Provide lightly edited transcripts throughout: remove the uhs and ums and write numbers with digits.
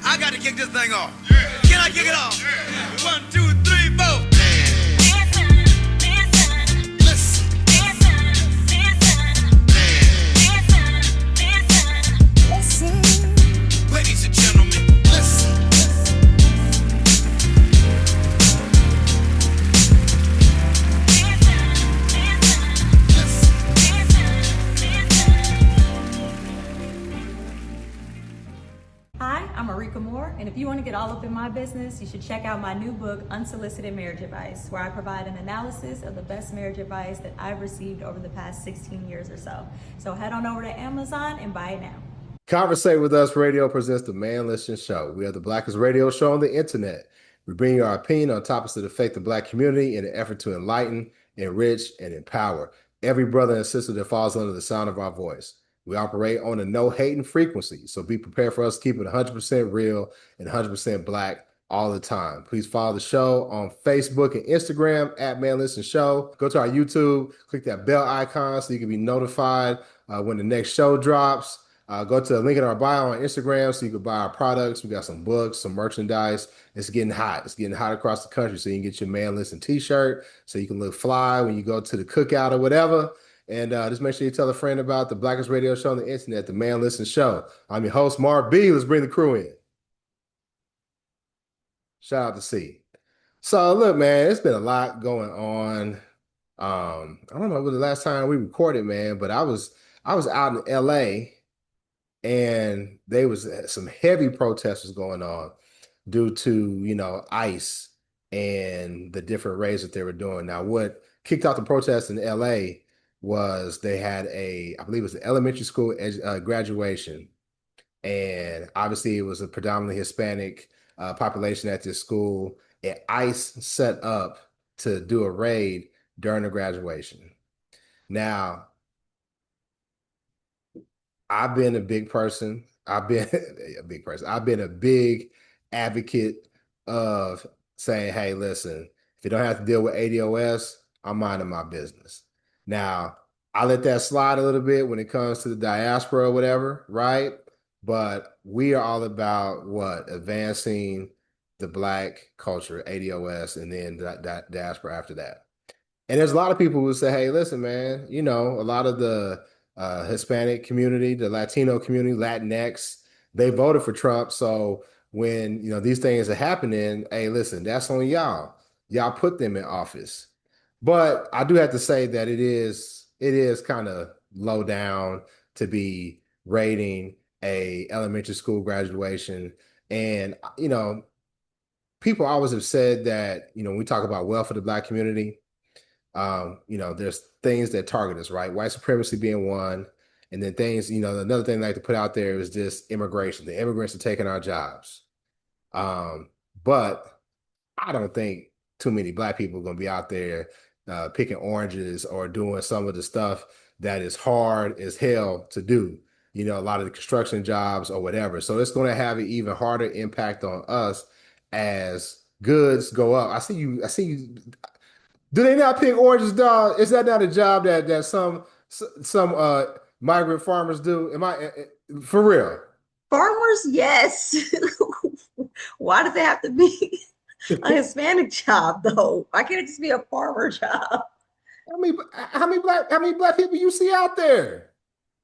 I got to kick this thing off. Can I kick it off? 1, 2, 3, 4. Ladies and gentlemen, listen. Hi, I'm Marika Moore, and if you want to get all up in my business, you should check out my new book, Unsolicited Marriage Advice, where I provide an analysis of the best marriage advice that I've received over the past 16 years or so. So head on over to Amazon and buy it now. Conversate with Us Radio presents the Man Listen Show. We are the blackest radio show on the internet. We bring you our opinion on topics that affect the black community in an effort to enlighten, enrich, and empower every brother and sister that falls under the sound of our voice. We operate on a no-hating frequency, so be prepared for us to keep it 100% real and 100% black all the time. Please follow the show on Facebook and Instagram at Man Listen Show. Go to our YouTube, click that bell icon so you can be notified when the next show drops. Go to the link in our bio on Instagram so you can buy our products. We got some books, some merchandise. It's getting hot. It's getting hot across the country, so you can get your Man Listen t-shirt so you can look fly when you go to the cookout or whatever. And just make sure you tell a friend about the blackest radio show on the internet, the Man Listen Show. I'm your host, Mark B. Let's bring the crew in. Shout out to C. So look, man, it's been a lot going on. I don't know when the last time we recorded, man, but I was out in LA and there was some heavy protesters going on due to, ICE and the different raids that they were doing. Now, what kicked off the protests in LA was they had I believe it was an elementary school graduation. And obviously it was a predominantly Hispanic population at this school. And ICE set up to do a raid during the graduation. Now, I've been a big person. I've been a big person. I've been a big advocate of saying, hey, listen, if you don't have to deal with ADOS, I'm minding my business. Now, I let that slide a little bit when it comes to the diaspora or whatever, right? But we are all about advancing the black culture, ADOS, and then that diaspora after that. And there's a lot of people who say, hey, listen, man, a lot of the Hispanic community, the Latino community, Latinx, they voted for Trump. So when, these things are happening, hey, listen, that's on y'all. Y'all put them in office. But I do have to say that it is kind of low down to be raiding a elementary school graduation. And, people always have said that, when we talk about wealth of the black community, there's things that target us, right? White supremacy being one. And then things, another thing I like to put out there is just immigration. The immigrants are taking our jobs. But I don't think too many black people are going to be out there picking oranges or doing some of the stuff that is hard as hell to do, a lot of the construction jobs or whatever. So it's going to have an even harder impact on us as goods go up. I see you. Do they not pick oranges, dog? Is that not a job that some migrant farmers do? Am I for real? Farmers, yes. Why does it have to be a Hispanic job, though? Why can't it just be a farmer job? How many black people you see out there?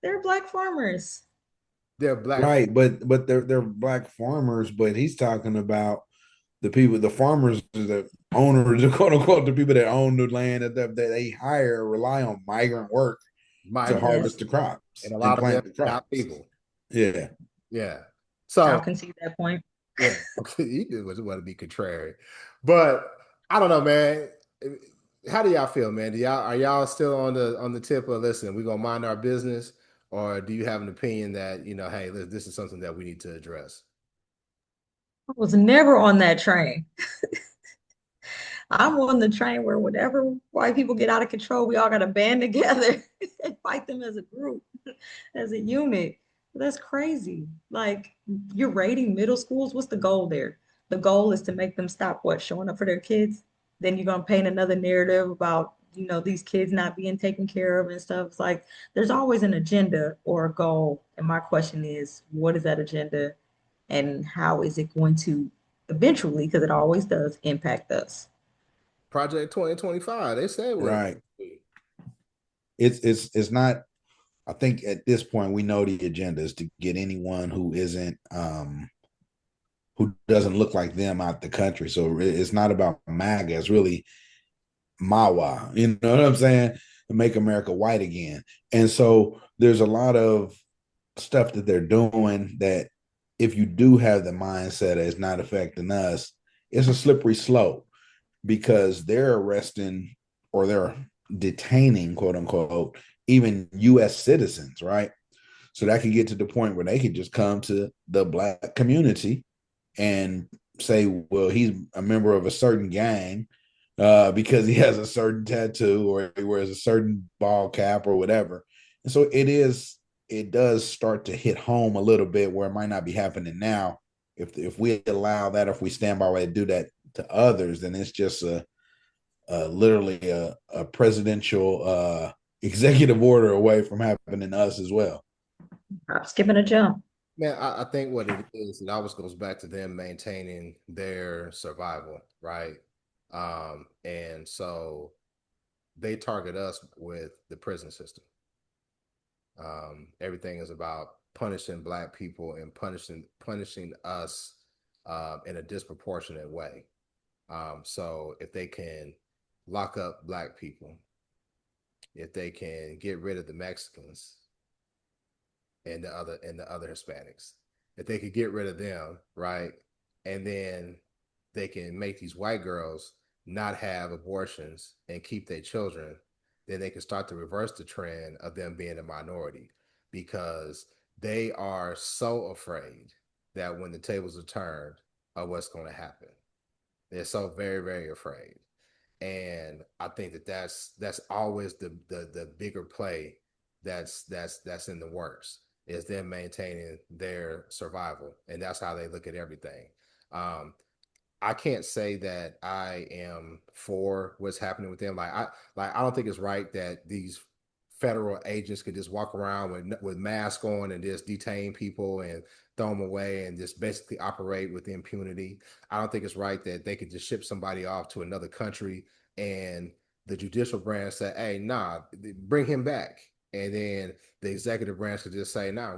They're black farmers. They're black, right? But they're black farmers. But he's talking about the people, the farmers, the owners, the quote unquote, the people that own the land that they hire rely on migrant work to harvest the crops and a lot of them crops. People. Yeah. So I'll concede that point. Yeah, you want to be contrary, but I don't know, man. How do y'all feel, man? Are y'all still on the tip of listen? We're gonna mind our business, or do you have an opinion that hey, this is something that we need to address? I was never on that train. I'm on the train where whenever white people get out of control, we all got to band together and fight them as a group, as a unit. That's crazy. Like, you're raiding middle schools. What's the goal there? The goal is to make them stop showing up for their kids. Then you're going to paint another narrative about, these kids not being taken care of and stuff. It's like, there's always an agenda or a goal. And my question is, what is that agenda? and how is it going to eventually, because it always does, impact us. Project 2025. They said what. Right. It's not. I think at this point we know the agenda is to get anyone who isn't who doesn't look like them out the country. So it's not about MAGA. It's really Mawa. You know what I'm saying? To make America white again. And so there's a lot of stuff that they're doing that if you do have the mindset as not affecting us, it's a slippery slope because they're arresting or they're detaining, quote unquote, even US citizens, right? So that could get to the point where they could just come to the Black community and say, well, he's a member of a certain gang because he has a certain tattoo or he wears a certain ball cap or whatever. And so it does start to hit home a little bit where it might not be happening now. If we allow that, if we stand by way to do that to others, then it's just literally a presidential executive order away from happening to us as well. I'm skipping a jump. Man, I think what it is, it always goes back to them maintaining their survival, right? And so they target us with the prison system. Everything is about punishing Black people and punishing us in a disproportionate way. So if they can lock up Black people, if they can get rid of the Mexicans and the other Hispanics, if they could get rid of them, right, and then they can make these white girls not have abortions and keep their children, then they can start to reverse the trend of them being a minority because they are so afraid that when the tables are turned of what's going to happen. They're so very, very afraid. And I think that's always the bigger play that's in the works is them maintaining their survival. And that's how they look at everything. I can't say that I am for what's happening with them. I don't think it's right that these federal agents could just walk around with masks on and just detain people and throw them away and just basically operate with impunity. I don't think it's right that they could just ship somebody off to another country and the judicial branch say, "Hey, nah, bring him back," and then the executive branch could just say, "Nah,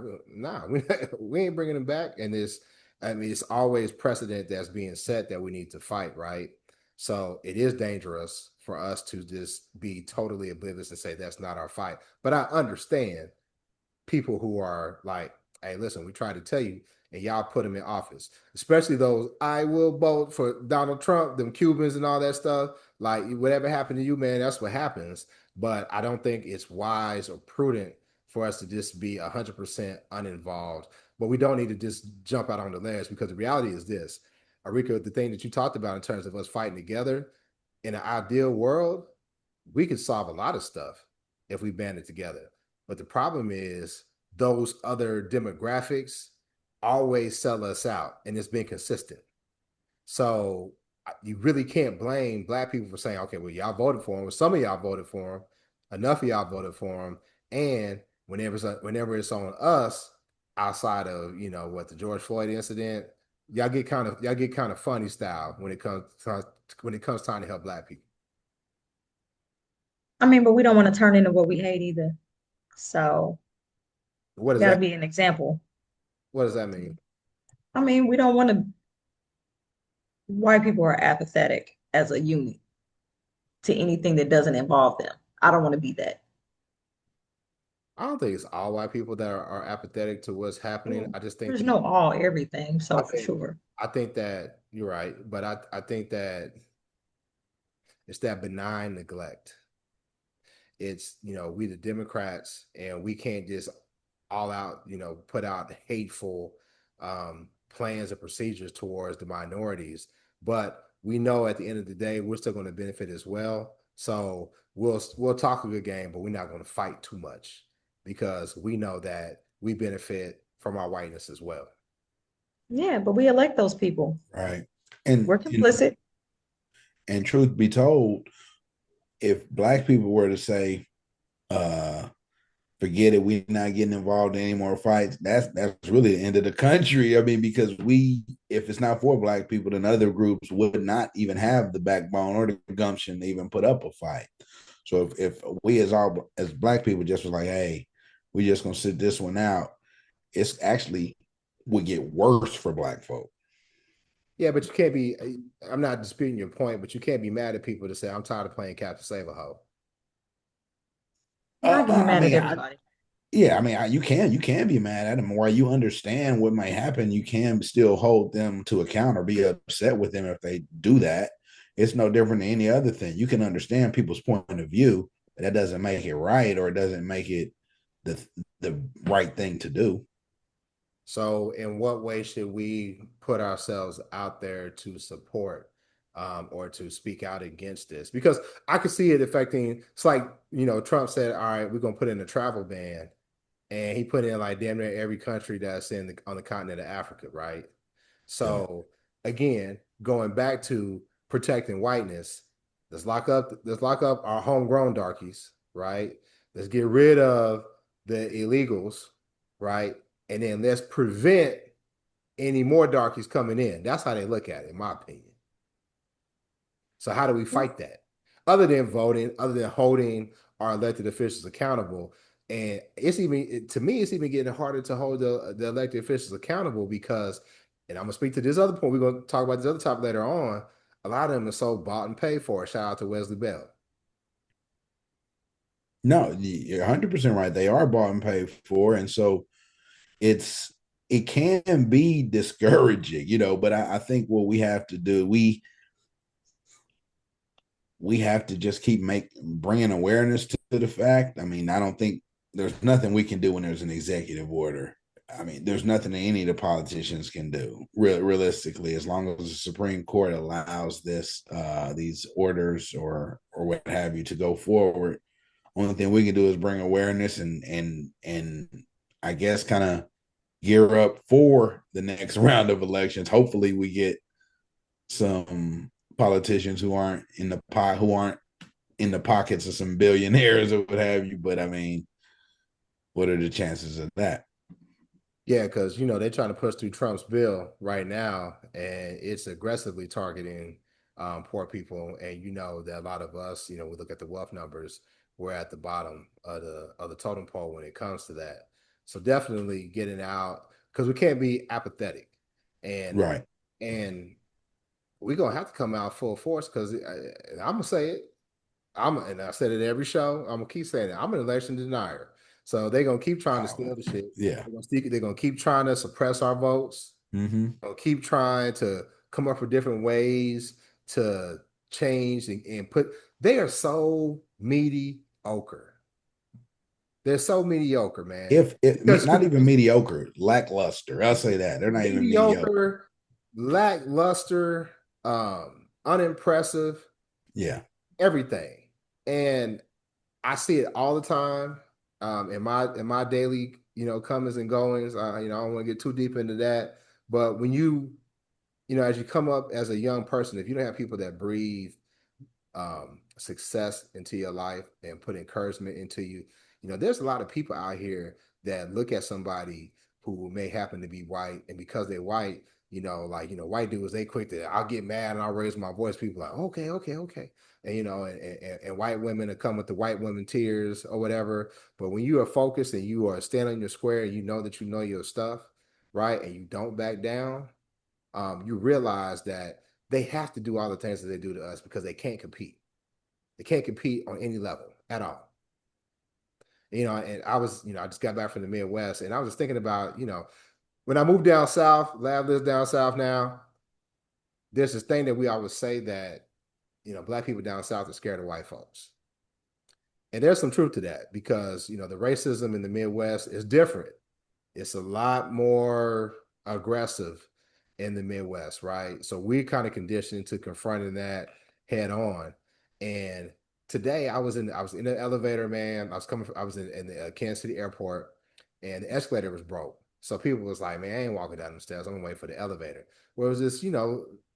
we ain't bringing him back." And it's always precedent that's being set that we need to fight, right? So it is dangerous for us to just be totally oblivious and say that's not our fight. But I understand people who are like, hey, listen, we tried to tell you, and y'all put them in office, especially those I will vote for Donald Trump, them Cubans and all that stuff. Like, whatever happened to you, man, that's what happens. But I don't think it's wise or prudent for us to just be 100% uninvolved. But we don't need to just jump out on the ledge because the reality is this, Arika, the thing that you talked about in terms of us fighting together in an ideal world, we could solve a lot of stuff if we band it together. But the problem is those other demographics always sell us out, and it's been consistent. So you really can't blame Black people for saying, okay, well, y'all voted for him, or some of y'all voted for him, enough of y'all voted for him, and whenever it's on us, outside of what the George Floyd incident, y'all get kind of funny style when it comes time to help Black people. I mean, but we don't want to turn into what we hate either. So What does got to that be an example. What does that mean? I mean, we don't want to, white people are apathetic as a unit to anything that doesn't involve them. I don't want to be that. I don't think it's all white people that are apathetic to what's happening. I just think There's that no all everything, I so for think sure. I think that you're right, but I think that it's that benign neglect. It's we the Democrats, and we can't just all out put out hateful plans and procedures towards the minorities, but we know at the end of the day we're still going to benefit as well. So we'll talk a good game, but we're not going to fight too much because we know that we benefit from our whiteness as well. Yeah, but we elect those people. Right. We're complicit. And truth be told, if Black people were to say, uh, forget it. We're not getting involved in any more fights. That's really the end of the country. I mean, because if it's not for black people, then other groups would not even have the backbone or the gumption to even put up a fight. So if we as black people just was like, hey, we just gonna sit this one out, it's actually would get worse for black folk. Yeah, but you can't be. I'm not disputing your point, but you can't be mad at people to say I'm tired of playing Captain Save a Hoe. I can be I mad at mean, everybody. yeah, I mean, you can be mad at them. While you understand what might happen, you can still hold them to account or be upset with them if they do that. It's no different than any other thing. You can understand people's point of view, but that doesn't make it right or it doesn't make it the the right thing to do. So, in what way should we put ourselves out there to support or to speak out against this? Because I could see it affecting. It's like Trump said, "All right, we're gonna put in a travel ban," and he put in like damn near every country that's on the continent of Africa, right? Yeah. So again, going back to protecting whiteness, let's lock up our homegrown darkies, right? Let's get rid of the illegals, right? And then let's prevent any more darkies coming in. That's how they look at it, in my opinion. So how do we fight that? Other than voting, other than holding our elected officials accountable. And to me, it's even getting harder to hold the elected officials accountable because, and I'm gonna speak to this other point. We're gonna talk about this other topic later on. A lot of them are so bought and paid for. Shout out to Wesley Bell. No, you're 100% right. They are bought and paid for, and so it's it can be discouraging, But I think what we have to do, we have to just keep bringing awareness to the fact. I mean, I don't think there's nothing we can do when there's an executive order. I mean, there's nothing that any of the politicians can do, realistically, as long as the Supreme Court allows these orders or what have you to go forward. Only thing we can do is bring awareness and I guess kind of gear up for the next round of elections. Hopefully, we get some politicians who aren't in the pockets of some billionaires or what have you. But I mean, what are the chances of that? Yeah, because they're trying to push through Trump's bill right now, and it's aggressively targeting poor people. And you know that a lot of us, we look at the wealth numbers, we're at the bottom of the totem pole when it comes to that. So definitely getting out because we can't be apathetic, and Right. and we're gonna have to come out full force because I'm gonna say it. And I said it every show. I'm gonna keep saying it. I'm an election denier. So they're gonna keep trying to steal the shit. Yeah. They're gonna keep trying to suppress our votes. Mm-hmm. They'll keep trying to come up with different ways to change and put. They are so mediocre. They're so mediocre, man. If Because not even mediocre, lackluster. I'll say that they're not even mediocre. mediocre, lackluster, unimpressive, Yeah. everything. And I see it all the time in my daily, comings and goings. I don't want to get too deep into that, but when as you come up as a young person, if you don't have people that breathe success into your life and put encouragement into you, there's a lot of people out here that look at somebody who may happen to be white, and because they're white, white dudes, they quick to I'll get mad and I'll raise my voice. People like, okay, okay, okay. And and white women that come with the white women tears or whatever. But when you are focused and you are standing on your square and you know that you know your stuff, right? And you don't back down, you realize that they have to do all the things that they do to us because they can't compete. They can't compete on any level at all. And I just got back from the Midwest and I was just thinking about, when I moved down south, Lab lives down south now. There's this thing that we always say that, black people down south are scared of white folks. And there's some truth to that because, the racism in the Midwest is different. It's a lot more aggressive in the Midwest, right? So we're kind of conditioned to confronting that head on. And today I was in the elevator, man. I was in the Kansas City airport, and the escalator was broke. So people was like, man, I ain't walking down the stairs. I'm gonna wait for the elevator. Where it was this,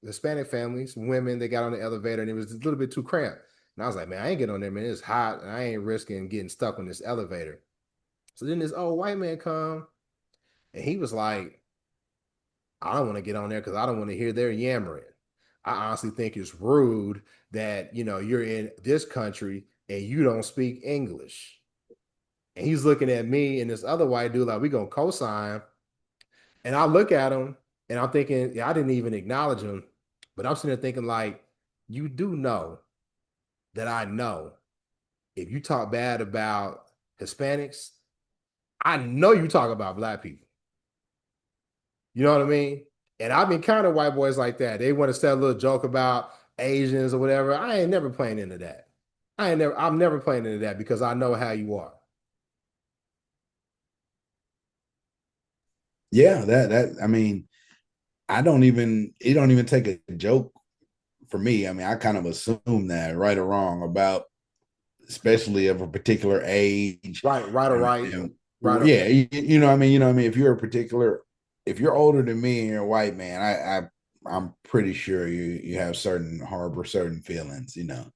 Hispanic families, women, they got on the elevator and it was a little bit too cramped. And I was like, man, I ain't getting on there, man. It's hot and I ain't risking getting stuck on this elevator. So then this old white man come and he was like, I don't want to get on there because I don't want to hear their yammering. I honestly think it's rude that you're in this country and you don't speak English. And he's looking at me and this other white dude like we gonna co-sign. And I look at him and I'm thinking, yeah, I didn't even acknowledge him, but I'm sitting there thinking like, you do know that I know if you talk bad about Hispanics, I know you talk about black people. You know what I mean? And I've been kind of white boys like that. They want to say a little joke about Asians or whatever. I ain't never playing into that. I'm never playing into that because I know how you are. Yeah, that I mean, it don't even take a joke for me. I mean, I kind of assume that right or wrong about especially of a particular age. Right or right. And Right. yeah, you know what I mean? You know what I mean? If you're older than me and you're a white man, I'm pretty sure you have harbor certain feelings, you know.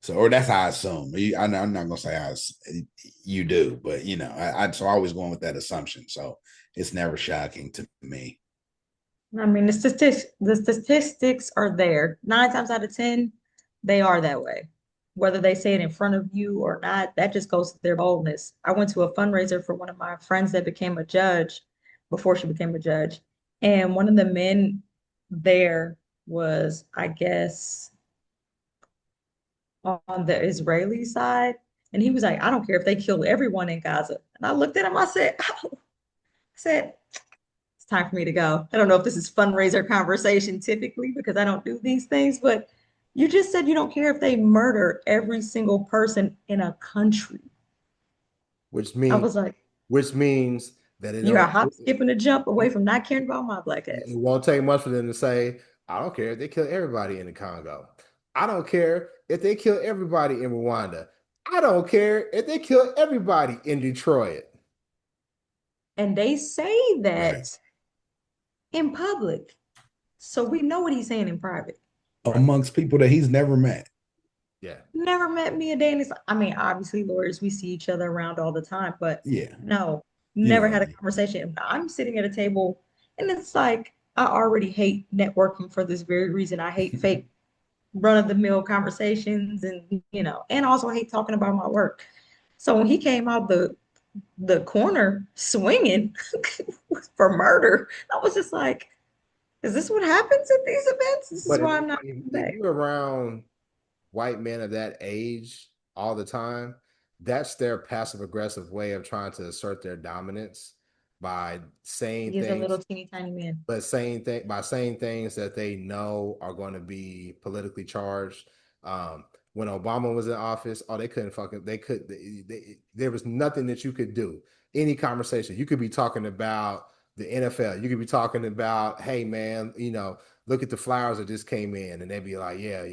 So, or that's how I assume. I'm not gonna say you do, but so I always going with that assumption. So it's never shocking to me. I mean, the statistics are there. 9 times out of 10, they are that way. Whether they say it in front of you or not, that just goes to their boldness. I went to a fundraiser for one of my friends that became a judge before she became a judge. And one of the men there was, I guess, on the Israeli side. And he was like, I don't care if they kill everyone in Gaza. And I looked at him, I said, oh. I said, it's time for me to go. I don't know if this is fundraiser conversation typically because I don't do these things, but you just said you don't care if they murder every single person in a country. Which I means was like, which means that you got hop, skip, and a jump away from not caring about my black it ass. won't take much for them to say, I don't care if they kill everybody in the Congo. I don't care if they kill everybody in Rwanda. I don't care if they kill everybody in Detroit. And they say Right. that in public. So we know what he's saying in private. Amongst people that he's never met. Yeah. Never met me a day in his. I mean, obviously, lawyers, we see each other around all the time, but Yeah. no, You know never what I had a mean? conversation. I'm sitting at a table, and it's like I already hate networking for this very reason. I hate fake run-of-the-mill conversations, and also hate talking about my work. So when he came out the corner swinging for murder, I was just like, is this what happens at these events? This is But why I'm not if back. you're around white men of that age all the time, that's their passive aggressive way of trying to assert their dominance by saying He is a little things, teeny tiny man. but saying things that they know are going to be politically charged. When Obama was in office, oh, there was nothing that you could do. Any conversation, you could be talking about the NFL, you could be talking about, hey man, look at the flowers that just came in, and they'd be like, yeah,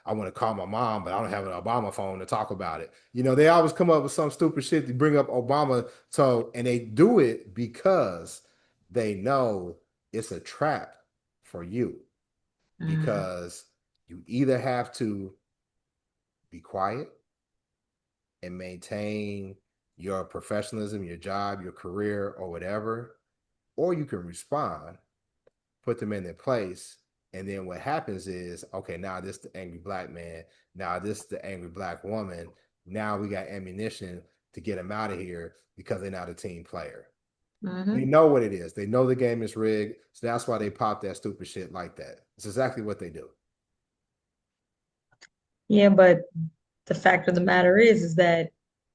I want to call my mom, but I don't have an Obama phone to talk about it. They always come up with some stupid shit to bring up Obama. So, and they do it because they know it's a trap for you, Mm. because you either have to be quiet and maintain your professionalism, your job, your career, or whatever, or you can respond, put them in their place. And then what happens is, okay, now this is the angry black man. Now this is the angry black woman. Now we got ammunition to get them out of here because they're not a team player. They Hmm. know what it is. They know the game is rigged. So that's why they pop that stupid shit like that. It's exactly what they do. Yeah, but the fact of the matter is that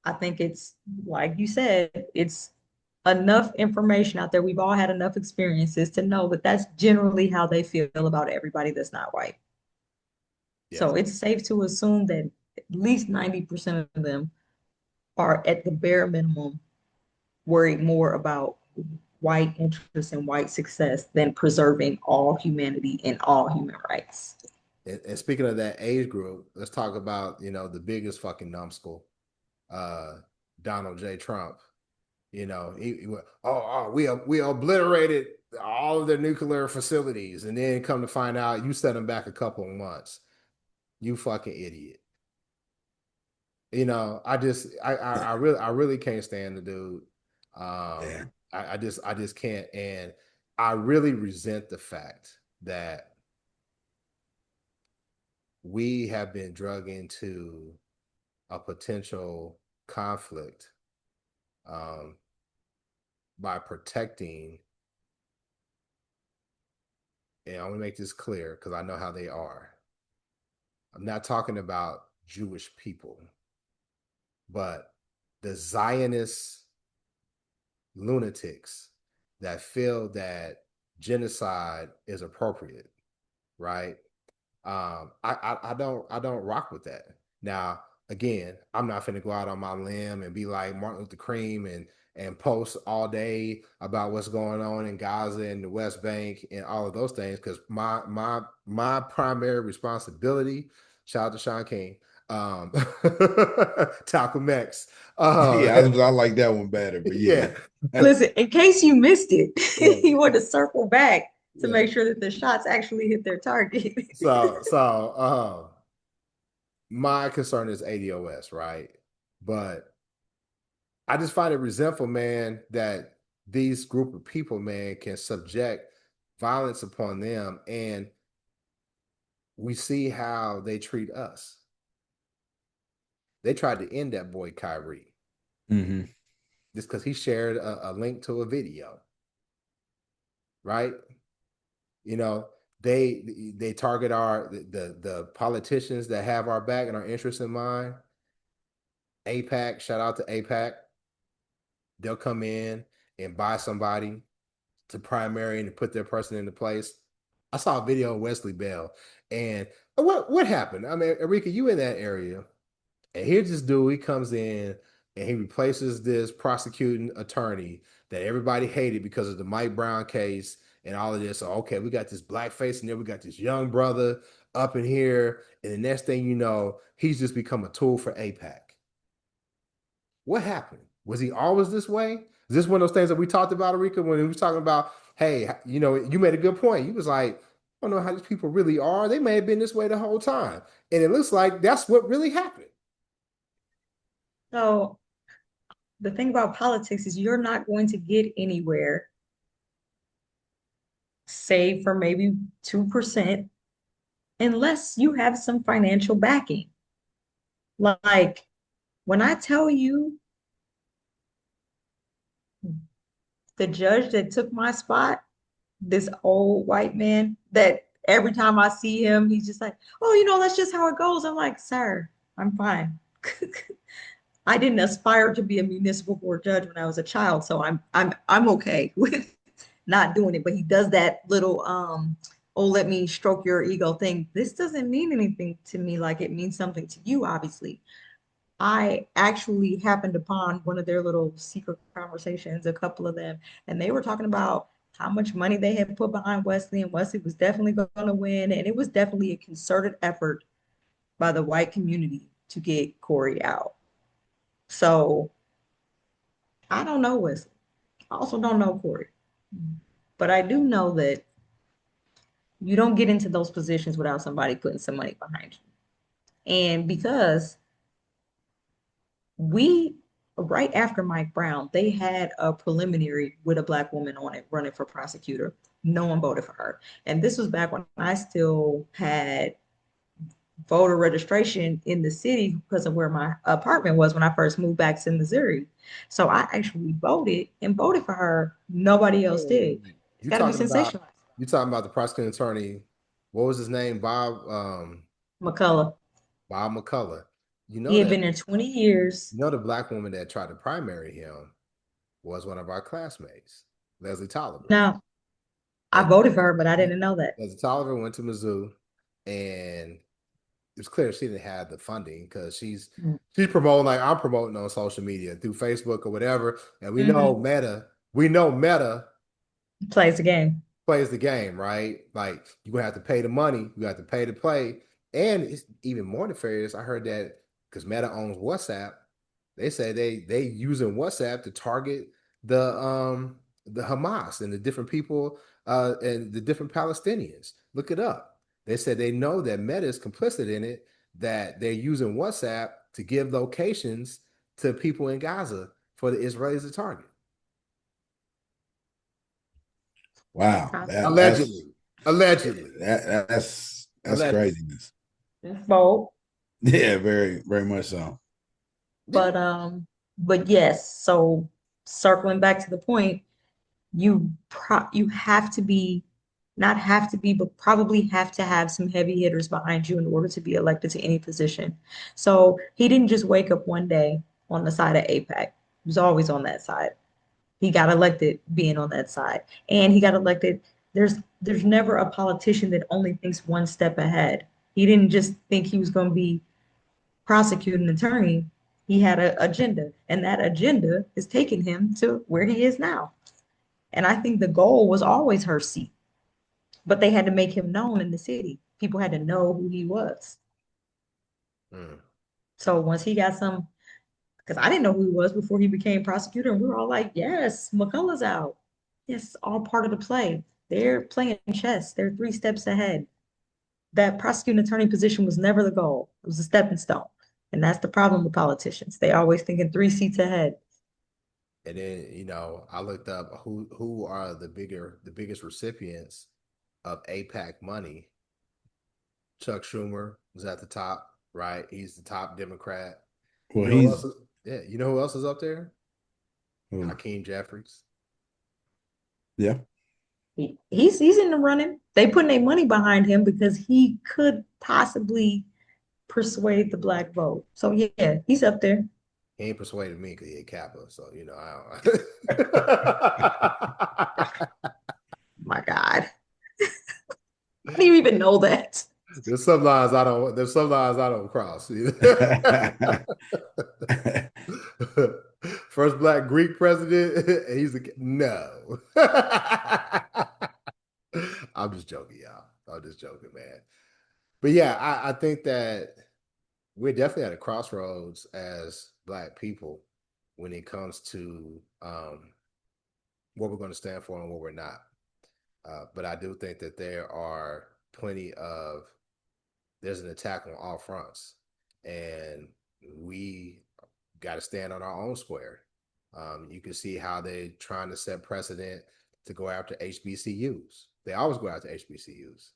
I think it's like you said, it's enough information out there. We've all had enough experiences to know that that's generally how they feel about everybody that's not white. Yes. So it's safe to assume that at least 90% of them are at the bare minimum worried more about white interests and white success than preserving all humanity and all human rights. And speaking of that age group, let's talk about, the biggest fucking numbskull, uh, Donald J. Trump. He went, oh, we obliterated all of their nuclear facilities, and then come to find out you set them back a couple of months. You fucking idiot. I really can't stand the dude. Yeah. I just can't. And I really resent the fact that we have been drug into a potential conflict um, by protecting, and I want to make this clear because I know how they are. I'm not talking about Jewish people, but the Zionist lunatics that feel that genocide is appropriate, right? I don't rock with that. Now, again, I'm not finna go out on my limb and be like Martin Luther King and post all day about what's going on in Gaza and the West Bank and all of those things, because my primary responsibility, shout out to Sean King, um Malcolm X. Yeah, I like that one better, but yeah. Yeah. Listen, in case you missed it, Yeah. he wanted to circle back to Yeah. make sure that the shots actually hit their target. So my concern is ADOS, right? But I just find it resentful, man, that these group of people, man, can subject violence upon them, and we see how they treat us. They tried to end that boy Kyrie Hmm. just because he shared a link to a video, right? You know, they target the politicians that have our back and our interests in mind. APAC, shout out to APAC. They'll come in and buy somebody to primary and to put their person into place. I saw a video of Wesley Bell, and what happened? I mean, Erika, you in that area, and here's this dude. He comes in and he replaces this prosecuting attorney that everybody hated because of the Mike Brown case and all of this. So okay, we got this black face, and then we got this young brother up in here, and the next thing you know, he's just become a tool for APAC. What happened? Was he always this way? Is this one of those things that we talked about, Erika, when we was talking about, hey, you made a good point. You was like, I don't know how these people really are. They may have been this way the whole time. And it looks like that's what really happened. So the thing about politics is you're not going to get anywhere, save for maybe 2%, unless you have some financial backing. Like when I tell you the judge that took my spot, this old white man that every time I see him, he's just like, oh, that's just how it goes. I'm like, sir, I'm fine. I didn't aspire to be a municipal court judge when I was a child, so I'm okay with not doing it. But he does that little oh, let me stroke your ego thing. This doesn't mean anything to me like it means something to you, obviously. I actually happened upon one of their little secret conversations, a couple of them, and they were talking about how much money they had put behind Wesley, and Wesley was definitely going to win. And it was definitely a concerted effort by the white community to get Corey out. So I don't know Wesley. I also don't know Corey. But I do know that you don't get into those positions without somebody putting some money behind you. And because we right after Mike Brown, they had a preliminary with a black woman on it running for prosecutor. No one voted for her. And this was back when I still had voter registration in the city because of where my apartment was when I first moved back to Missouri. So I actually voted and voted for her. Nobody else did. It's You got to be talking about sensationalized. you talking about the prosecuting attorney? What was his name? McCullough. Bob McCullough. You He know had that been there 20 years. the black woman that tried to primary him was one of our classmates, Leslie Tolliver. Now, I And voted for her, but I didn't know that. Leslie Tolliver went to Mizzou, and it was clear she didn't have the funding because she's promoting like I'm promoting on social media through Facebook or whatever. And Mm-hmm. We know Meta Plays the game. plays the game, right? Like you're gonna have to pay the money, you have to pay to play. And it's even more nefarious. I heard that because Meta owns WhatsApp, they say they using WhatsApp to target the Hamas and the different people and the different Palestinians. Look it up. They said they know that Meta is complicit in it, that they're using WhatsApp to give locations to people in Gaza for the Israelis to target. Wow, Allegedly. that's Allegedly. craziness. That's bold. Yeah, very very much so. But yes, so circling back to the point, you have to be, not have to be, but probably have to have some heavy hitters behind you in order to be elected to any position. So he didn't just wake up one day on the side of AIPAC. He was always on that side. He got elected being on that side. And he got elected. There's never a politician that only thinks one step ahead. He didn't just think he was going to be prosecuting attorney. He had an agenda, and that agenda is taking him to where he is now. And I think the goal was always her seat, but they had to make him known in the city. People had to know who he was. Mm. So once he got some, because I didn't know who he was before he became prosecutor, and we were all like, yes, McCullough's out. It's all part of the play. They're playing chess. They're 3 steps ahead. That prosecuting attorney position was never the goal. It was a stepping stone. And that's the problem with politicians. They always thinking 3 seats ahead. And then, I looked up who are the biggest recipients of AIPAC money. Chuck Schumer was at the top, right? He's the top Democrat. Well, You know who else you know who else is up there? Hakeem Jeffries. Yeah. He's in the running. They putting their money behind him because he could possibly persuade the black vote. So yeah, he's up there. He ain't persuaded me because he a Kappa. So I don't. My God. How do you even know that? There's some lines I don't cross. First black Greek president, and he's no. I'm just joking, y'all. I'm just joking, man. But yeah, I think that we're definitely at a crossroads as black people when it comes to what we're going to stand for and what we're not. But I do think that there's an attack on all fronts, and we got to stand on our own square. You can see how they're trying to set precedent to go after HBCUs. They always go after HBCUs.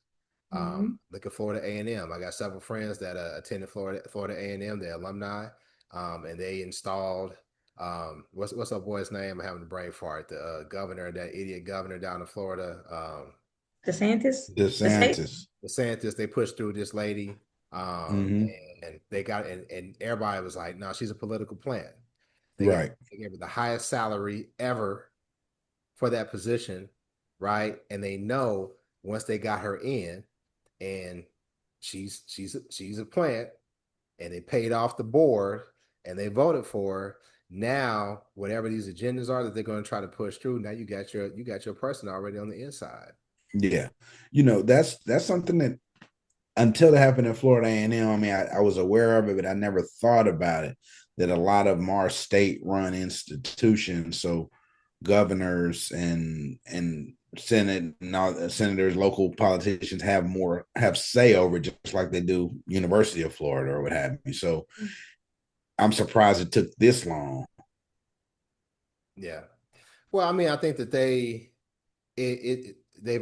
Look at Florida A&M. I got several friends that attended Florida A&M, they're alumni, and they installed what's our boy's name? I'm having a brain fart. The governor, that idiot governor down in Florida. DeSantis. DeSantis. They pushed through this lady, and they got and everybody was like, "No, she's a political plant." They gave her the highest salary ever for that position, right? And they know once they got her in, and she's a plant, and they paid off the board, and they voted for her. Now, whatever these agendas are that they're going to try to push through, now you got your person already on the inside. Yeah, that's something that until it happened in Florida A&M, I mean, I was aware of it, but I never thought about it. That a lot of them are state-run institutions, so governors and Senate and all senators, local politicians have say over, just like they do University of Florida or what have you. So I'm surprised it took this long. Yeah. Well, I mean, I think that they've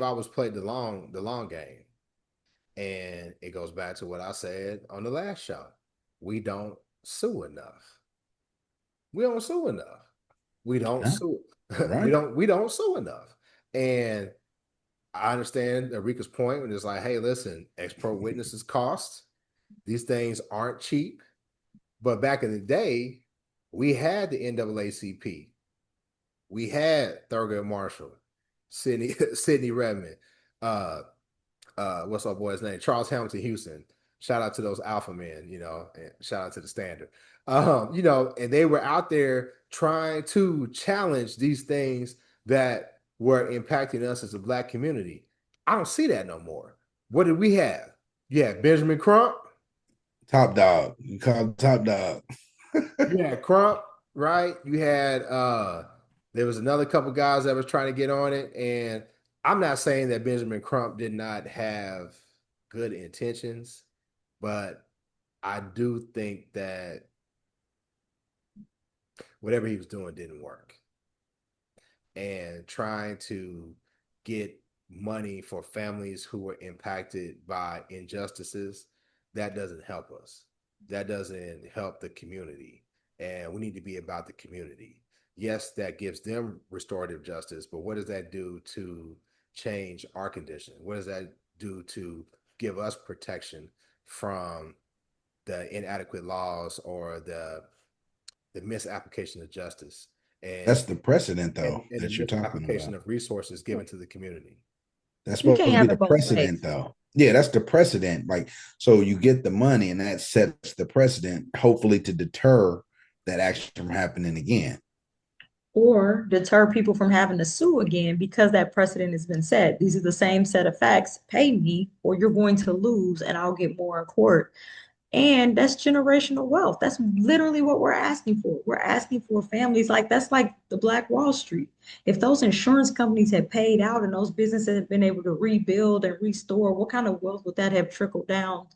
always played the long game. And it goes back to what I said on the last show. We don't sue enough. We don't sue enough. We don't sue. Right. we don't sue enough. And I understand Erika's point when it's like, hey, listen, expert witnesses cost. These things aren't cheap. But back in the day, we had the NAACP. We had Thurgood Marshall, Sidney Redmond, what's our boy's name? Charles Hamilton Houston. Shout out to those alpha men, and shout out to the Standard. And they were out there trying to challenge these things that were impacting us as a black community. I don't see that no more. What did we have? Yeah, Benjamin Crump. Top dog. You call him top dog. Yeah, Crump, right? You had there was another couple guys that was trying to get on it. And I'm not saying that Benjamin Crump did not have good intentions, but I do think that whatever he was doing didn't work. And trying to get money for families who were impacted by injustices, that doesn't help us. That doesn't help the community. And we need to be about the community. Yes, that gives them restorative justice, but what does that do to change our condition? What does that do to give us protection from the inadequate laws or the misapplication of justice and That's the precedent, though, and the that you're talking misapplication about. of resources given to the community. That's You supposed can't to be have the it both precedent, ways. though. Yeah, that's the precedent. Like, so you get the money, and that sets the precedent, hopefully, to deter that action from happening again. Or deter people from having to sue again because that precedent has been set. These are the same set of facts. Pay me, or you're going to lose, and I'll get more in court. And that's generational wealth. That's literally what we're asking for. We're asking for families like that's like the Black Wall Street. If those insurance companies had paid out and those businesses had been able to rebuild and restore, what kind of wealth would that have trickled down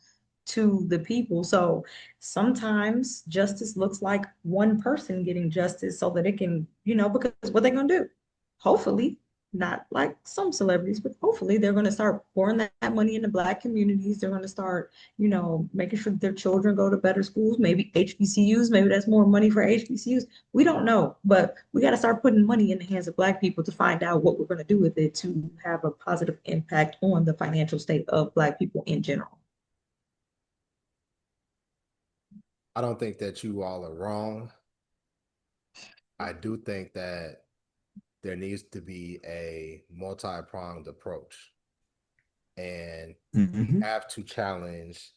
to the people? So sometimes justice looks like one person getting justice so that it can, because what they're going to do, hopefully, not like some celebrities, but hopefully they're going to start pouring that money into Black communities. They're going to start making sure that their children go to better schools, maybe HBCUs, maybe that's more money for HBCUs. We don't know, but we got to start putting money in the hands of Black people to find out what we're going to do with it to have a positive impact on the financial state of Black people in general. I don't think that you all are wrong. I do think that there needs to be a multi-pronged approach, and we Mm-hmm. have to challenge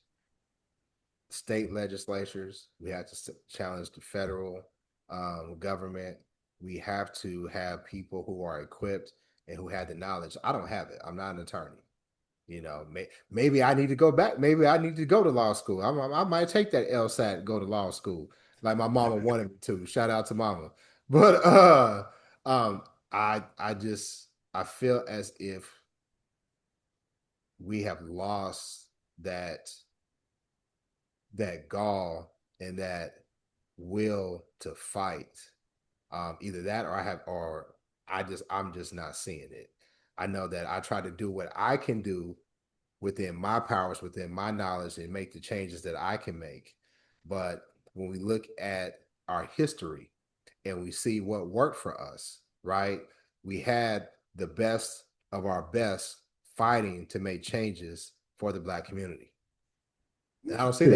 state legislatures. We have to challenge the federal government. We have to have people who are equipped and who have the knowledge. I don't have it. I'm not an attorney. Maybe I need to go back. Maybe I need to go to law school. I might take that LSAT and go to law school, like my mama wanted me to. Shout out to mama. But um, I feel as if we have lost that gall and that will to fight. Either that or I'm just not seeing it. I know that I try to do what I can do within my powers, within my knowledge, and make the changes that I can make. But when we look at our history and we see what worked for us, right? We had the best of our best fighting to make changes for the Black community. And I don't see that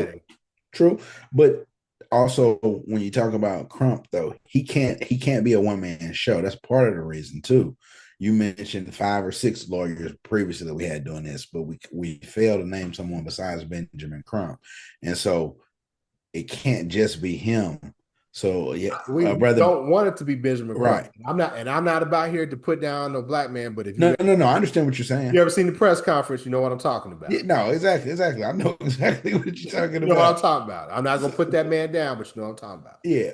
True. anymore. True. But also when you talk about Crump, though, he can't be a one-man show. That's part of the reason too. You mentioned 5 or 6 lawyers previously that we had doing this, but we failed to name someone besides Benjamin Crump. And so it can't just be him. So yeah, We brother, don't want it to be Benjamin Crump. right. I'm not about here to put down no Black man, but if No, no, no. I understand what you're saying. you ever seen the press conference, you know what I'm talking about. Yeah, no, exactly, exactly. I know exactly what you're talking You know what I'm about. talking about. I'm not gonna So, put that man down, but you know what I'm talking about. yeah,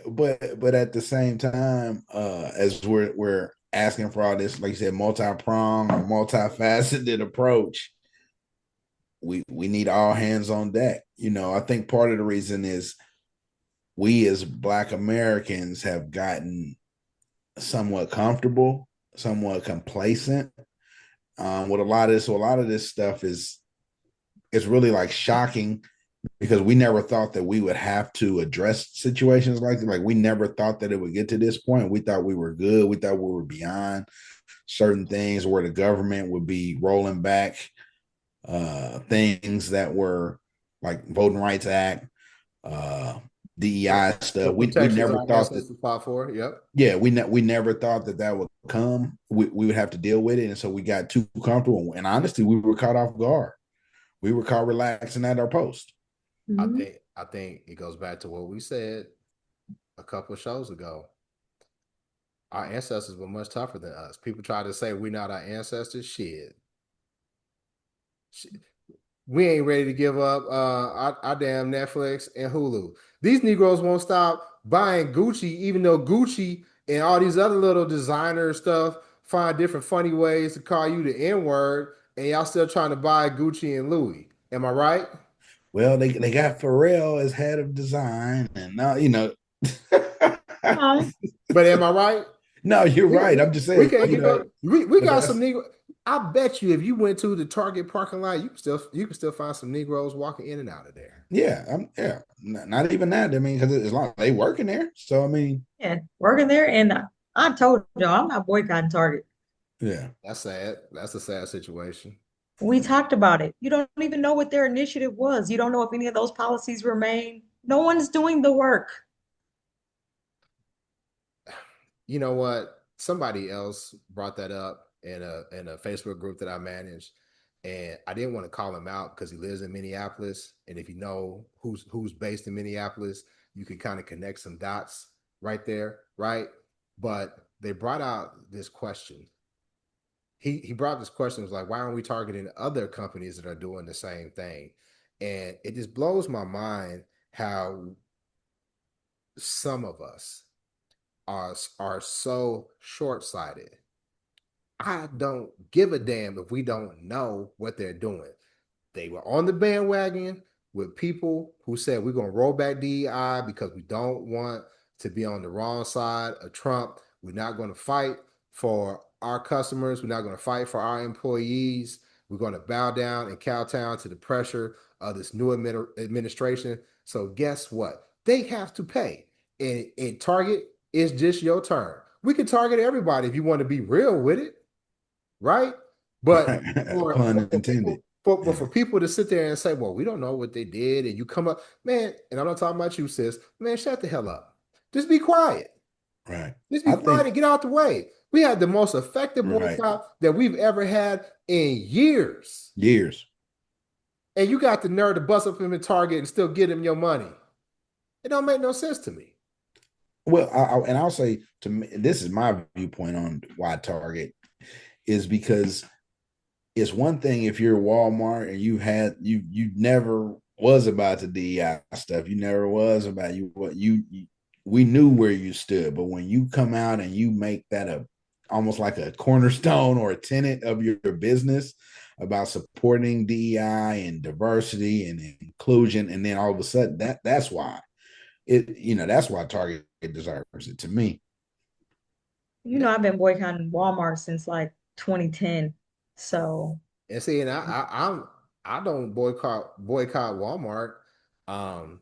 but at the same time, as we're asking for all this, like you said, multi-pronged or multifaceted approach, we need all hands on deck. I think part of the reason is we as Black Americans have gotten somewhat comfortable, somewhat complacent with a lot of this. So a lot of this stuff is really like shocking because we never thought that we would have to address situations like that. Like we never thought that it would get to this point. We thought we were good. We thought we were beyond certain things where the government would be rolling back things that were like Voting Rights Act, DEI The stuff. We protections never our thought that. ancestors fought for. Yep. Yeah, we never thought that would come. We would have to deal with it, and so we got too comfortable. And honestly, we were caught off guard. We were caught relaxing at our post. Mhm. I think it goes back to what we said a couple of shows ago. Our ancestors were much tougher than us. People try to say we're not our ancestors. Shit. We ain't ready to give up our damn Netflix and Hulu. These Negroes won't stop buying Gucci, even though Gucci and all these other little designer stuff find different funny ways to call you the N word, and y'all still trying to buy Gucci and Louis. Am I right? well, they got Pharrell as head of design, and now No, But am I right? no, you're We, right. I'm just we saying, can't get no. We but got some that's Negro. I bet you if you went to the Target parking lot, you can still find some Negroes walking in and out of there. yeah, not even that. I mean, because as long as they working there, so I mean, yeah, working there, and I told y'all I'm not boycotting Target. yeah, That's sad. That's a sad situation. We talked about it. You don't even know what their initiative was. You don't know if any of those policies remain. No one's doing the work. You know what? Somebody else brought that up in a Facebook group that I manage, and I didn't want to call him out because he lives in Minneapolis. And if you know who's based in Minneapolis, you can kind of connect some dots right there, right? But they brought out this question. He brought this question, was like, why aren't we targeting other companies that are doing the same thing? And it just blows my mind how some of us are so short-sighted. I don't give a damn if we don't know what they're doing. They were on the bandwagon with people who said we're going to roll back DEI because we don't want to be on the wrong side of Trump. We're not going to fight for our customers. We're not going to fight for our employees. We're going to bow down and kowtow to the pressure of this new administration. So guess what? They have to pay. And Target is just your turn. We can target everybody if you want to be real with it, right? But pun intended. for people to sit there and say, well, we don't know what they did, and you come up, man, and I'm not talking about you, sis, man, shut the hell up. Just be quiet. Right. Just be I quiet think and get out the way. We had the most effective right. boycott that we've ever had in years. Years. And you got the nerve to bust up him in Target and still get him your money. It don't make no sense to me. Well, and I'll say to me, this is my viewpoint on why Target is because it's one thing if you're Walmart and you never was about the DEI stuff. You never was about you we knew where you stood, but when you come out and you make that a almost like a cornerstone or a tenet of your business about supporting DEI and diversity and inclusion, and then all of a sudden that's why that's why Target deserves it to me. I've been boycotting Walmart since like 2010. So, And see, and I don't boycott Walmart. Um,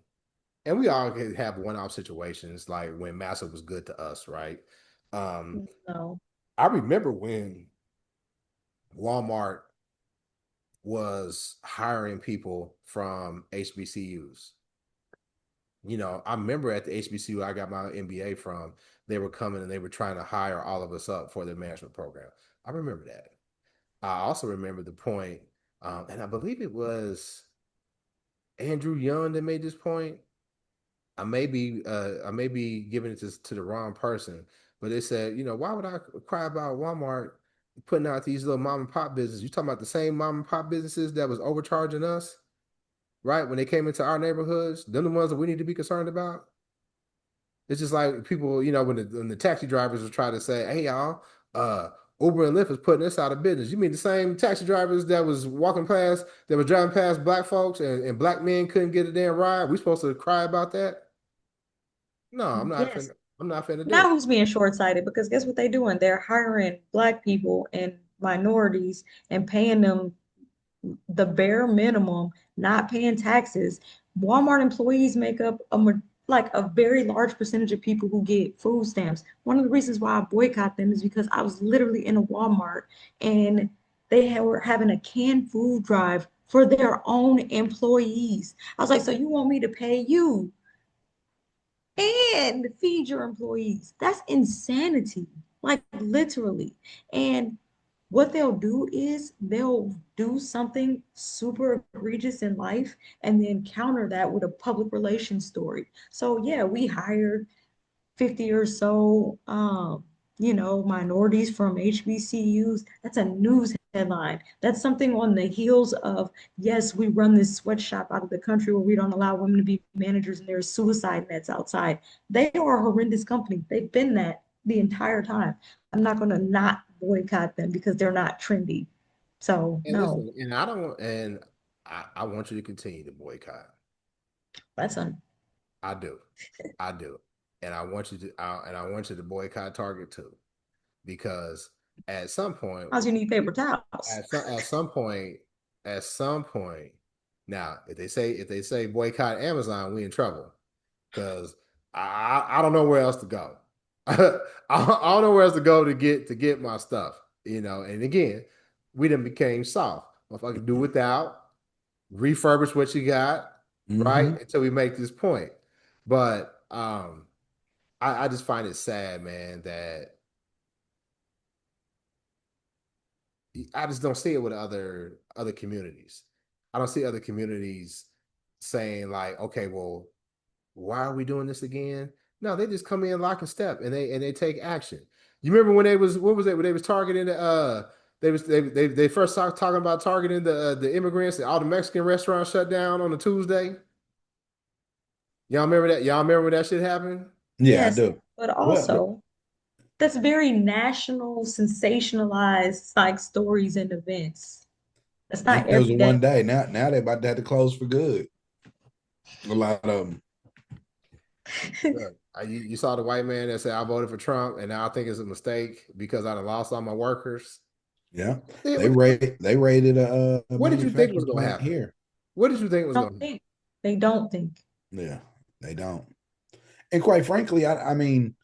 and we all can have one-off situations like when Massa was good to us, right? Um, no. I remember when Walmart was hiring people from HBCUs. I remember at the HBCU I got my MBA from, they were coming and they were trying to hire all of us up for their management program. I remember that. I also remember the point, and I believe it was Andrew Young that made this point. I may be giving it to the wrong person, but they said, why would I cry about Walmart putting out these little mom and pop businesses? You talking about the same mom and pop businesses that was overcharging us, right? When they came into our neighborhoods, they're the ones that we need to be concerned about. It's just like people, when the taxi drivers would try to say, "Hey y'all, uh, Uber and Lyft is putting us out of business." You mean the same taxi drivers that was driving past black folks and black men couldn't get a damn ride? We supposed to cry about that? No, I'm not Yes. finna. I'm not finna do Now it. who's being short-sighted? Because guess what they're doing? They're hiring black people and minorities and paying them the bare minimum, not paying taxes. Walmart employees make up like a very large percentage of people who get food stamps. One of the reasons why I boycott them is because I was literally in a Walmart and were having a canned food drive for their own employees. I was like, so you want me to pay you and feed your employees? That's insanity, like literally. And what they'll do is they'll do something super egregious in life and then counter that with a public relations story. So yeah, we hired 50 or so minorities from HBCUs. That's a news headline. That's something on the heels of, yes, we run this sweatshop out of the country where we don't allow women to be managers and there's suicide nets outside. They are a horrendous company. They've been that the entire time. I'm not going to not boycott them because they're not trendy. So And no. listen, and I don't, and I want you to continue to boycott. That's un I do. I do. And I want you to boycott Target too. Because at some point, How's you need paper towels? at some point, at some point, now if they say boycott Amazon, we in trouble. Because I don't know where else to go. I don't know where else to go to get my stuff. And again, we done became soft. Motherfucker, do without, refurbish what you got, right? Mm-hmm. Until we make this point. But I just find it sad, man, that I just don't see it with other communities. I don't see other communities saying like, okay, well, why are we doing this again? No, they just come in lock and step and they take action. You remember when they was what was it when they was targeting they first started talking about targeting the immigrants and all the Mexican restaurants shut down on a Tuesday. Y'all remember that? Y'all remember when that shit happened? Yeah, I Yes, do. but But also that's very national, sensationalized like stories and events. That's and not it was a every day. one day. Now they about to have to close for good. A lot of them. Look, you saw the white man that said I voted for Trump and now I think it's a mistake because I done lost all my workers. Yeah, Yeah, they raided a what did you think was manufacturing going to plant happen? here. What did you think was going Don't to happen? think. They don't think. Yeah, they don't. And quite frankly, I mean,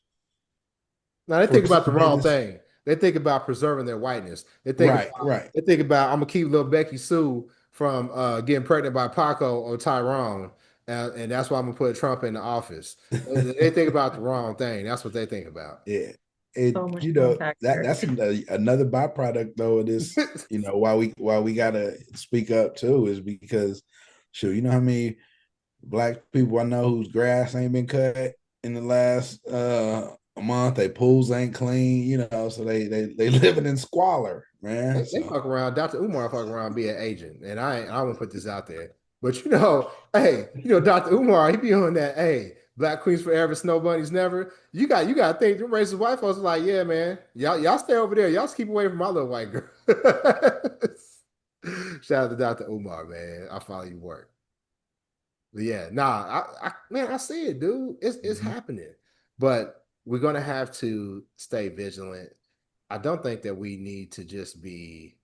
Now they for think about the somebody wrong that's thing. They think about preserving their whiteness. right, right. They think about I'm gonna keep little Becky Sue from getting pregnant by Paco or Tyrone, and that's why I'm gonna put Trump in the office. They think about the wrong thing. That's what they think about. Yeah, So it much to unpack there. that's another byproduct though of this. Why we gotta speak up too is because, sure, you know how many black people I know whose grass ain't been cut in the last a month. Their pools ain't clean, so they living in squalor, man. They So fuck around. Dr. Umar fuck around, be an agent, and I won't put this out there, but hey, Dr. Umar, he be on that. Hey, Black Queens Forever, Snow Bunnies Never. You got to think. Them racist white folks are like, yeah, man, y'all stay over there. Y'all keep away from my little white girl. Shout out to Dr. Umar, man. I follow your work. But yeah, nah, man, I see it, dude. It's mhm. happening, but we're gonna have to stay vigilant. I don't think that we need to just be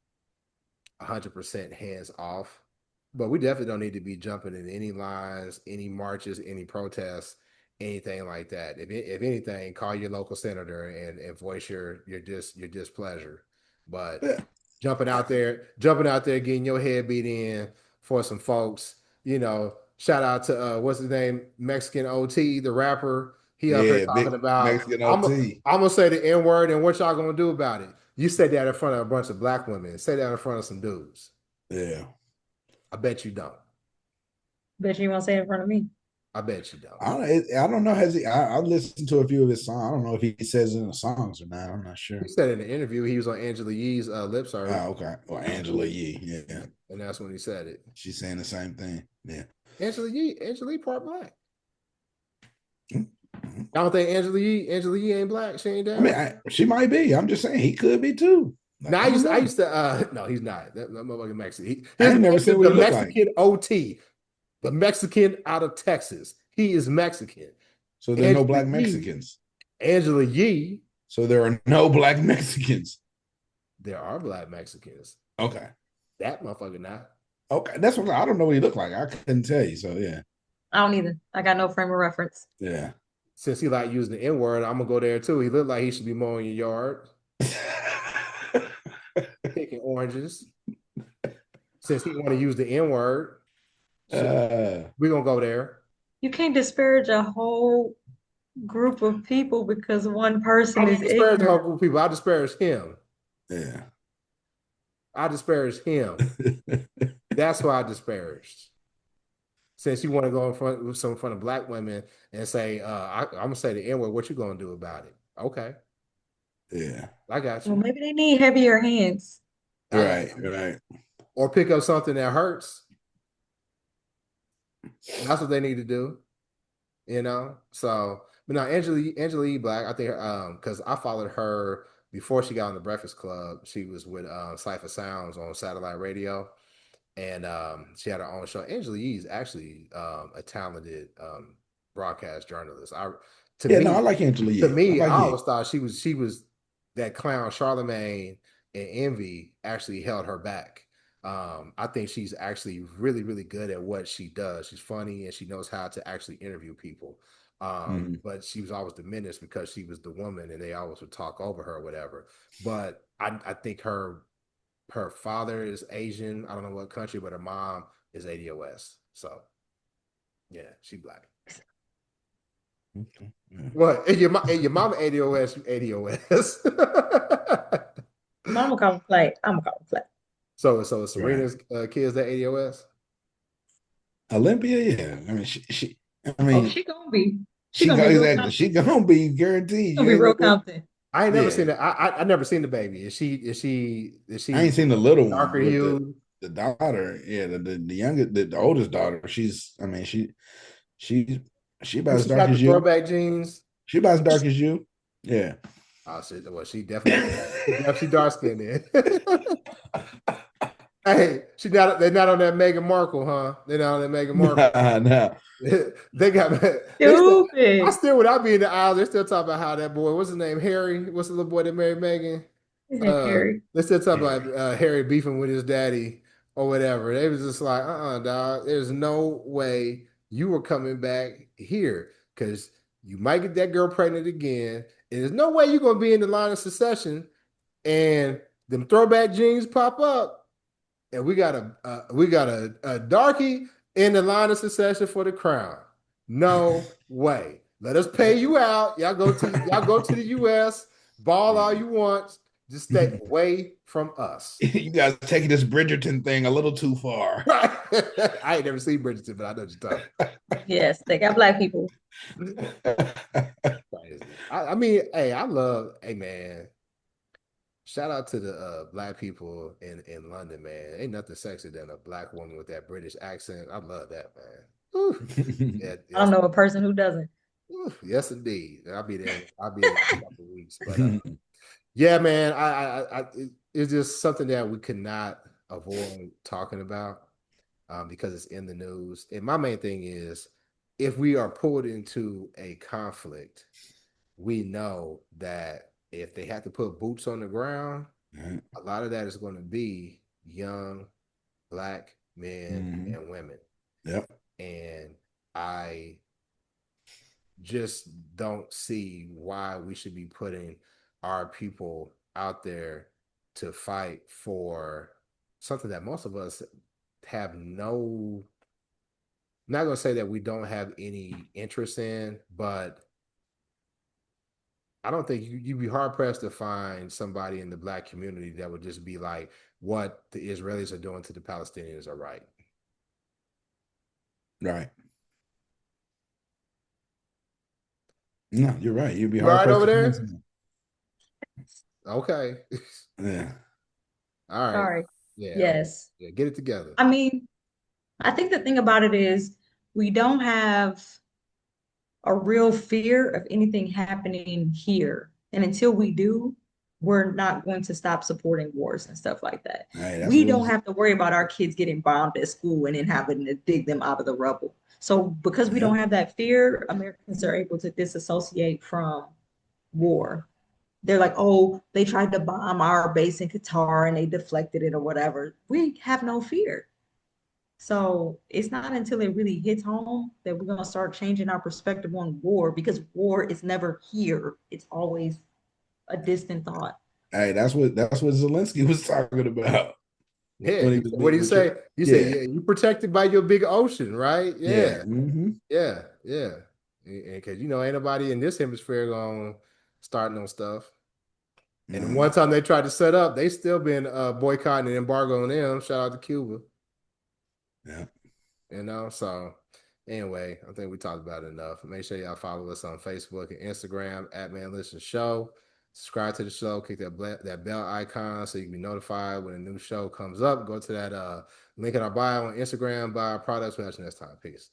100% hands off. But we definitely don't need to be jumping in any lines, any marches, any protests, anything like that. If anything, call your local senator and voice your displeasure. But Yeah. jumping out there, getting your head beat in for some folks. Shout out to what's his name, Mexican OT, the rapper. He up here Yeah, talking big about Mexican I'm OT. I'm gonna say the N word and what y'all gonna do about it. You said that in front of a bunch of black women. Say that in front of some dudes. Yeah. I bet you don't. Bet you won't say it in front of me. I bet you don't. I don't know. Has he? I listened to a few of his songs. I don't know if he says it in the songs or not. I'm not He sure. said in the interview he was on Angela Yee's lip service, Oh, okay. Or Angela Yee. Yeah, and that's when he said it. she's saying the same thing. Yeah. Angela Yee part black. Mm-hmm. I don't think Angela Yee ain't black. She ain't I mean, down. she might be. I'm just saying he could be too. Now I don't I know. used to no, he's not. That motherfucking Mexican. I His ain't never name seen is what the he looked like. Mexican OT, the Mexican out of Texas. He is Mexican. So there are no Angela black Yee, Mexicans. Angela Yee, So there are no black Mexicans. there are black Mexicans. Okay. That motherfucker not. Okay. That's what I don't know what he looked like. I couldn't tell you. So yeah. I don't either. I got no frame of reference. Yeah. Since he like using the N word, I'm gonna go there too. He looked like he should be mowing your yard, picking oranges. Since he want to use the N word, uh, we're gonna go there. You can't disparage a whole group of people because one I person don't is disparage the whole ignorant. group of people. I disparage him. yeah. I disparage him. That's who I disparaged. Since you want to go in front of black women and say, I'm gonna say the N word, what you gonna do about it? Okay, yeah. I got Well, you. maybe they need heavier hands. I got Right. you. Right. Or pick up something that hurts. That's what they need to do. So but now Angela E. Black, I think because I followed her before she got on the Breakfast Club. She was with Cypher Sounds on satellite radio, and she had her own show. Angela Yee is actually a talented broadcast journalist. To Yeah, no, I me, like Angela to Yee. I me, like I Yee. always thought she was that clown Charlemagne, and Envy actually held her back. I think she's actually really, really good at what she does. She's funny and she knows how to actually interview people. Mhm. But she was always diminished because she was the woman and they always would talk over her or whatever. But I think her father is Asian. I don't know what country, but her mom is ADOS. So yeah, she black. Okay. Yeah. What? And your mama ADOS, you ADOS. Mama gonna play. I'm gonna play. So Right. Serena's kids that ADOS. Olympia, yeah. I mean, I Oh, mean, she gonna be. She she gonna go be real exactly. Compton. She gonna be guaranteed. Gonna You be ain't real gonna. Compton. I ain't never Yeah, seen that. I never seen the baby. Is she I ain't seen the little darker one, but hued? the daughter, yeah, the youngest, the oldest daughter. She's. I mean, she she about And as she dark got the as you. throwback jeans. She about as dark as you. Yeah. Oh, she definitely she dark skinned then. Hey, they're not on that Meghan Markle, huh? They're not on that Meghan Markle. Nah, nah. They got they still I Stupid. still would I be in the aisle, they're still talking about how that boy, what's his name? Harry. What's the little boy that married Megan? Harry. They still talking Harry. about Harry beefing with his daddy or whatever. They was just like, dog, there's no way you were coming back here because you might get that girl pregnant again. And there's no way you're gonna be in the line of succession and them throwback jeans pop up and we got a darkie in the line of succession for the crown. No way. Let us pay you out. Y'all go to the US, ball all you want. Just stay away from us. You guys taking this Bridgerton thing a little too far. I ain't never seen Bridgerton, but I know what you're talking Yes, they got black people. crazy. I mean, hey man, shout out to the black people in London, man. Ain't nothing sexier than a black woman with that British accent. I love that, man. Whew. Yeah, I don't yes, know a person who doesn't. yes, indeed. I'll be there in a couple of weeks. But yeah, man, it's just something that we could not avoid talking about because it's in the news. And my main thing is, if we are pulled into a conflict, we know that if they have to put boots on the ground, a lot of that is going to be young black men Mhm. and women. Yep. And I just don't see why we should be putting our people out there to fight for something that most of us have no, I'm not going to say that we don't have any interest in, but I don't think you'd be hard pressed to find somebody in the black community that would just be like, what the Israelis are doing to the Palestinians are right. Right. No, you're right. You'd be You all hard right pressed over to find there? someone. Okay. Yeah. All right. Sorry. Yeah. Okay. Yes. Yeah. Get it together. I mean, I think the thing about it is we don't have a real fear of anything happening here. And until we do, we're not going to stop supporting wars and stuff like that. Hey, that's We what don't have to worry about our kids getting bombed at school and then having to dig them out of the rubble. So because we don't yep. have that fear, Americans are able to disassociate from war. They're like, oh, they tried to bomb our base in Qatar and they deflected it or whatever. We have no fear. So it's not until it really hits home that we're gonna start changing our perspective on war because war is never here. It's always a distant thought. Hey, that's what Zelensky was talking about Yeah. when he was What do meeting you with say? You say, yeah. yeah, you're protected by your big ocean, right? Yeah. Yeah. Hmm. Yeah. Yeah. Because, ain't nobody in this hemisphere going to start no stuff. And the No. one time they tried to set up, they still been boycotting and embargo on them. Shout out to Cuba. Yeah. So anyway, I think we talked about it enough. Make sure y'all follow us on Facebook and Instagram at Man Listen Show. Subscribe to the show, click that bell icon so you can be notified when a new show comes up. Go to that link in our bio on Instagram, buy our products. We'll see you next time. Peace.